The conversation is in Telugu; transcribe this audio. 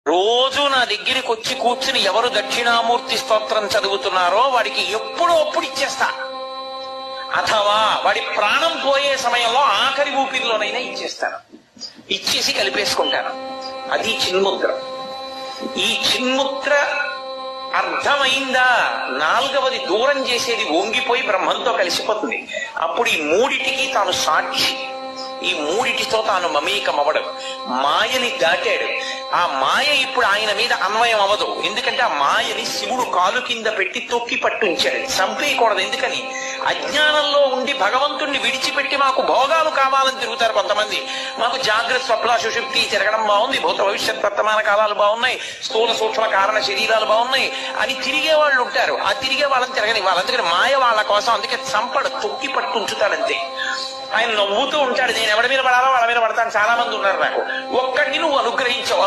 రోజు నా దగ్గరికి వచ్చి కూర్చుని ఎవరు దక్షిణామూర్తి స్తోత్రం చదువుతున్నారో వాడికి ఎప్పుడో అప్పుడు ఇచ్చేస్తా. అథవా వాడి ప్రాణం పోయే సమయంలో ఆఖరి ఊపిరిలోనైనా ఇచ్చేస్తాను. ఇచ్చేసి కలిపేసుకుంటాను. అది చిన్ముద్ర. ఈ చిన్ముద్ర అర్థమైందా? నాలుగవది దూరం చేసేది వంగిపోయి బ్రహ్మంతో కలిసిపోతుంది. అప్పుడు ఈ మూడిటికి తాను సాక్షి. ఈ మూడిటితో తాను మమేకమవడం. మాయని దాటాడు. ఆ మాయ ఇప్పుడు ఆయన మీద అన్వయం అవ్వదు. ఎందుకంటే ఆ మాయని శివుడు కాలు కింద పెట్టి తొక్కి పట్టుంచాడు. చంపేయకూడదు. ఎందుకని? అజ్ఞానంలో ఉండి భగవంతుణ్ణి విడిచిపెట్టి మాకు భోగాలు కావాలని తిరుగుతారు కొంతమంది. మాకు జాగ్రత్త స్వప్న సుషుప్తి తిరగడం బాగుంది, భూత భవిష్యత్ వర్తమాన కాలాలు బాగున్నాయి, స్థూల సూక్ష్మ కారణ శరీరాలు బాగున్నాయి అని తిరిగే వాళ్ళు ఉంటారు. ఆ తిరిగే వాళ్ళని తిరగని వాళ్ళు. అందుకని మాయ వాళ్ళ కోసం అందుకే చంపడు, తొక్కి పట్టు ఉంచుతాడంతే. ఆయన నవ్వుతూ ఉంటాడు. నేను ఎవరి మీద పడాలో వాళ్ళ మీద పడతాను. చాలా మంది ఉన్నారు నాకు. ఒక్కడిని నువ్వు అనుగ్రహించు.